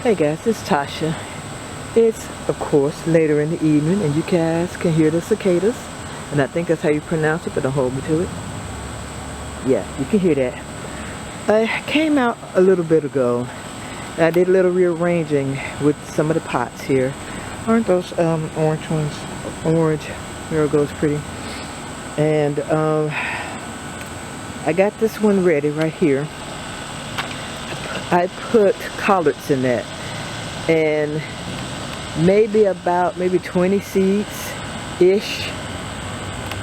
Hey guys, it's Tasha. It's, of course, later in the evening, and you guys can hear the cicadas. And I think that's how you pronounce it, but don't hold me to it. Yeah, you can hear that. I came out a little bit ago. I did a little rearranging with some of the pots here. Aren't those orange ones? Orange. There it goes, pretty. And I got this one ready right here. I put collards in that, and maybe 20 seeds ish.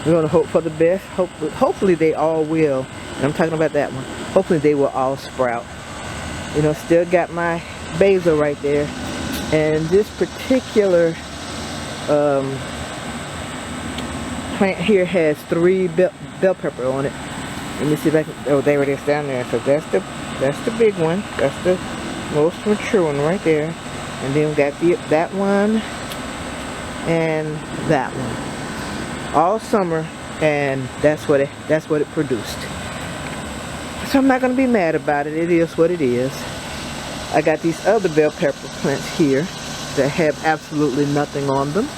We're gonna hope for the best. Hopefully they all will. And I'm talking about that one. Hopefully they will all sprout. You know, still got my basil right there, and this particular plant here has 3 bell pepper on it. Let me see if I can. Oh, there it is down there. So that's the big one. That's the most mature one right there. And then we got that one and that one. All summer, and that's what it produced. So I'm not gonna be mad about it. It is what it is. I got these other bell pepper plants here that have absolutely nothing on them.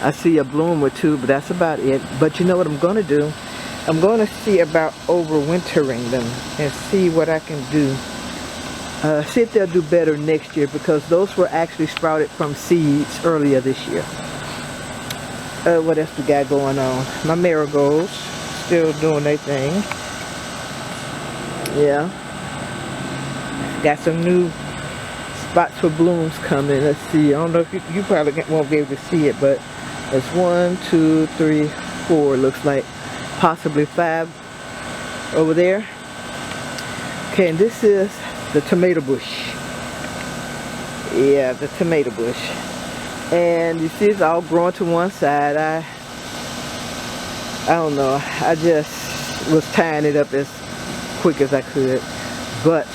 I see a bloom or two, but that's about it. But you know what I'm gonna do? I'm going to see about overwintering them and see what I can do. See if they'll do better next year, because those were actually sprouted from seeds earlier this year. What else we got going on? My marigolds still doing their thing. Yeah. Got some new spots for blooms coming. Let's see. I don't know if you probably won't be able to see it, but there's 1, 2, 3, 4. Looks like possibly 5 over there. Okay, and this is the tomato bush. Yeah, the tomato bush. And you see it's all growing to one side. I don't know. I just was tying it up as quick as I could. But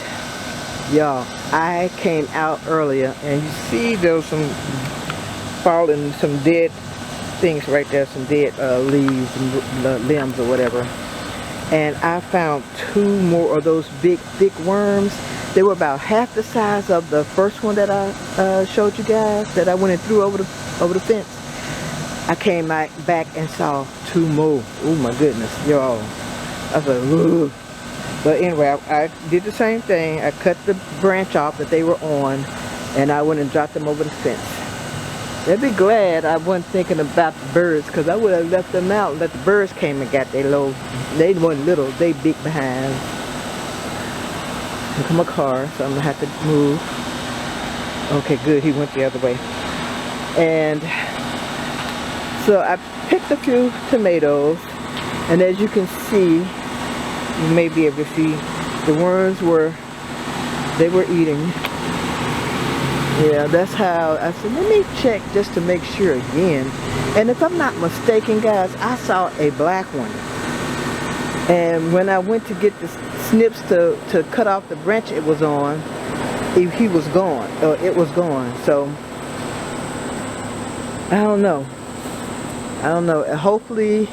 y'all, I came out earlier, and you see there's some falling, some dead things right there, some dead leaves and limbs or whatever, and I found 2 more of those big thick worms. They were about half the size of the first one that I showed you guys, that I went and threw over the fence. I came back and saw 2 more. Oh my goodness, y'all. I was like, ugh. But anyway, I did the same thing. I cut the branch off that they were on, and I went and dropped them over the fence. They'd be glad I wasn't thinking about the birds, because I would have left them out and let the birds came and got their little. They weren't little, they big behind. Look at my car, so I'm gonna have to move. Okay, good, he went the other way. And so I picked a few tomatoes, and as you can see, you may be able to see, the worms were eating. Yeah, that's how I said, let me check just to make sure again. And if I'm not mistaken, guys, I saw a black one. And when I went to get the snips to cut off the branch it was on, he was gone, or it was gone. So, I don't know. Hopefully,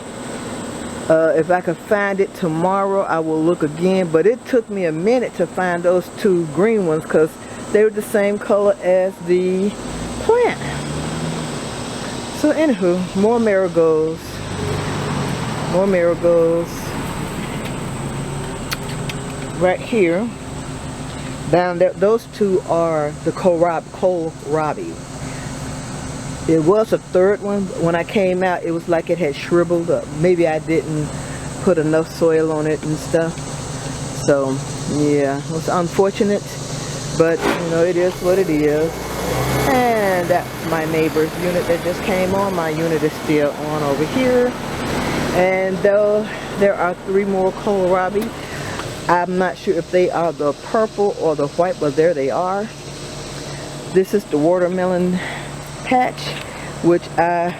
if I can find it tomorrow, I will look again. But it took me a minute to find those 2 green ones, because they were the same color as the plant. So anywho, more marigolds. Right here. Down there, those 2 are the kohlrabi. It was a 3rd one. When I came out, it was like it had shriveled up. Maybe I didn't put enough soil on it and stuff. So yeah, it was unfortunate. But, you know, it is what it is. And that's my neighbor's unit that just came on. My unit is still on over here. And though there are 3 more kohlrabi, I'm not sure if they are the purple or the white, but there they are. This is the watermelon patch, which I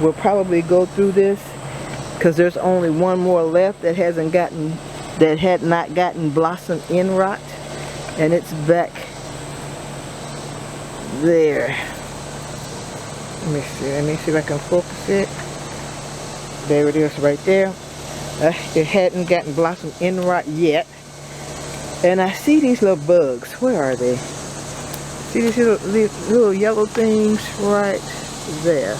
will probably go through this, because there's only 1 more left that had not gotten blossom end rot. And it's back there. Let me see if I can focus it. There it is right there. It hadn't gotten blossom end rot yet. And I see these little bugs. Where are they? See these little yellow things right there?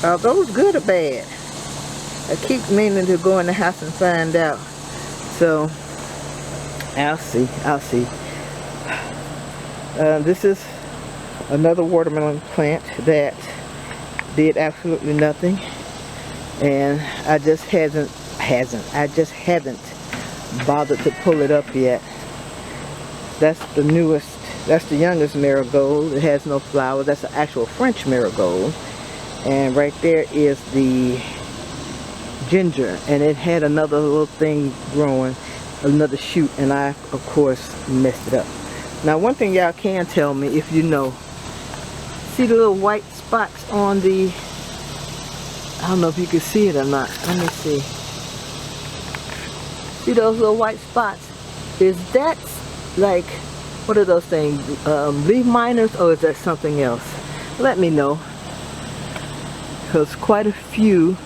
Are those good or bad? I keep meaning to go in the house and find out. So, I'll see. This is another watermelon plant that did absolutely nothing. And I just haven't bothered to pull it up yet. That's the newest, that's the youngest marigold. It has no flowers. That's an actual French marigold. And right there is the ginger, and it had another little thing growing, another shoot, and I of course messed it up. Now one thing y'all can tell me if you know, see the little white spots on the, I don't know if you can see it or not. Let me see. See those little white spots? Is that like, what are those things? Leaf miners, or is that something else? Let me know. Because quite a few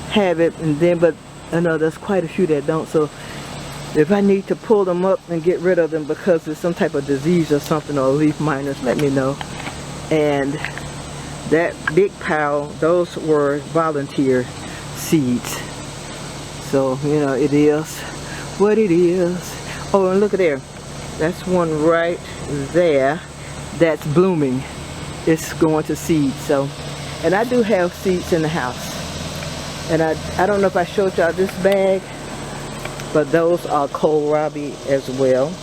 have it, and then, but I know there's quite a few that don't. So if I need to pull them up and get rid of them because there's some type of disease or something, or leaf miners, let me know. And that big pile, those were volunteer seeds. So, you know, it is what it is. Oh, and look at there. That's one right there that's blooming. It's going to seed. So, and I do have seeds in the house. And I don't know if I showed y'all this bag, but those are kohlrabi as well.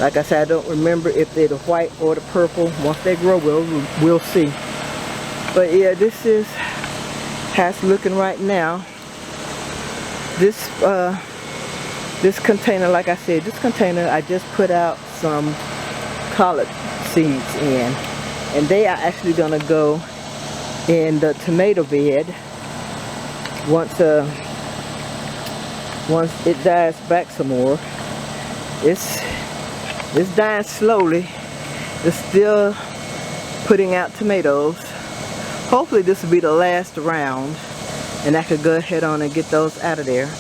Like I said, I don't remember if they're the white or the purple. Once they grow, we'll see. But yeah, this is how it's looking right now. This container, like I said, this container, I just put out some collard seeds in, and they are actually gonna go in the tomato bed once it dies back some more. It's dying slowly. It's still putting out tomatoes. Hopefully this will be the last round, and I could go ahead on and get those out of there.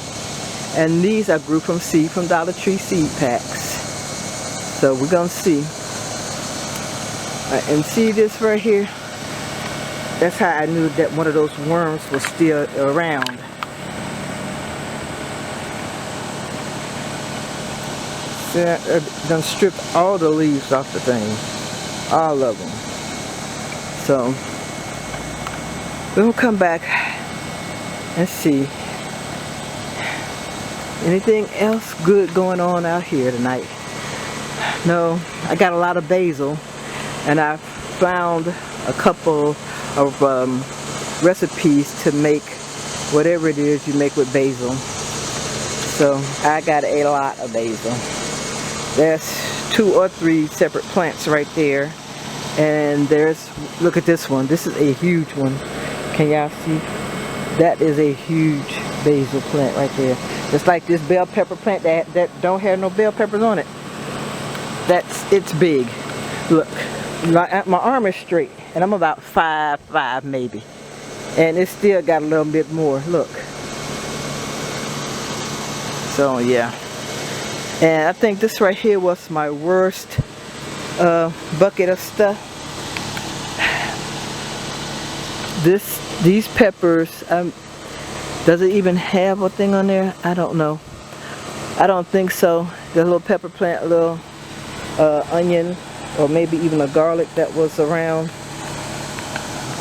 And these I grew from seed from Dollar Tree seed packs. So we're gonna see. And see this right here? That's how I knew that one of those worms was still around. See, I done stripped all the leaves off the thing. All of them. So we'll come back and see. Anything else good going on out here tonight? No, I got a lot of basil, and I found a couple of recipes to make whatever it is you make with basil. So I got a lot of basil. There's 2 or 3 separate plants right there, and there's, look at this one. This is a huge one. Can y'all see? That is a huge basil plant right there. Just like this bell pepper plant that don't have no bell peppers on it. It's big. Look, my arm is straight, and I'm about 5'5" maybe, and it still got a little bit more. Look. So yeah, and I think this right here was my worst bucket of stuff. These peppers, does it even have a thing on there? I don't know. I don't think so. The little pepper plant, a little onion, or maybe even a garlic that was around.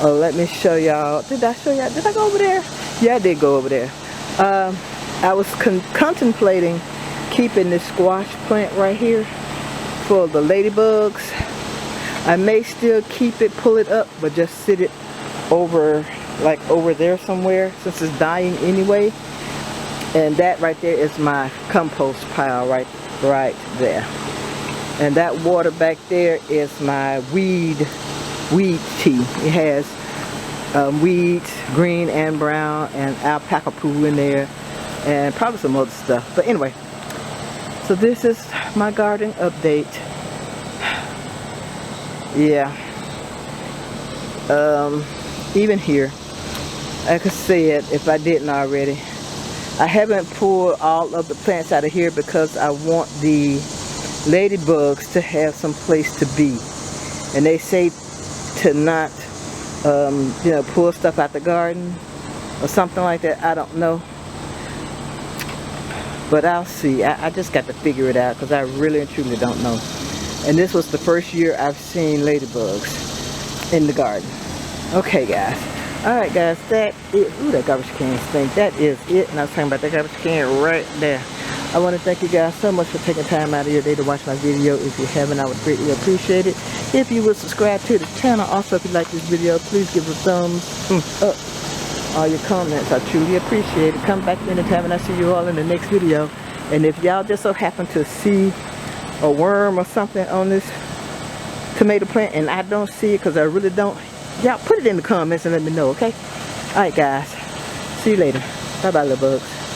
Let me show y'all. Did I show y'all? Did I go over there? Yeah, I did go over there. I was contemplating keeping this squash plant right here for the ladybugs. I may still keep it, pull it up, but just sit it over, like over there somewhere, since it's dying anyway. And that right there is my compost pile right there. And that water back there is my weed tea. It has weeds, green and brown, and alpaca poo in there, and probably some other stuff. But anyway, so this is my garden update. Yeah. Even here, like I said, if I didn't already, I haven't pulled all of the plants out of here because I want the ladybugs to have some place to be. And they say to not, you know, pull stuff out the garden or something like that. I don't know. But I'll see. I just got to figure it out because I really and truly don't know. And this was the first year I've seen ladybugs in the garden. Okay, guys. Alright, guys. That is... Ooh, that garbage can stink. That is it. And I was talking about that garbage can right there. I want to thank you guys so much for taking time out of your day to watch my video. If you haven't, I would greatly appreciate it. If you would subscribe to the channel. Also, if you like this video, please give a thumbs up. All your comments, I truly appreciate it. Come back anytime and I'll see you all in the next video. And if y'all just so happen to see a worm or something on this tomato plant and I don't see it because I really don't, y'all put it in the comments and let me know, okay? Alright guys, see you later. Bye bye little bugs.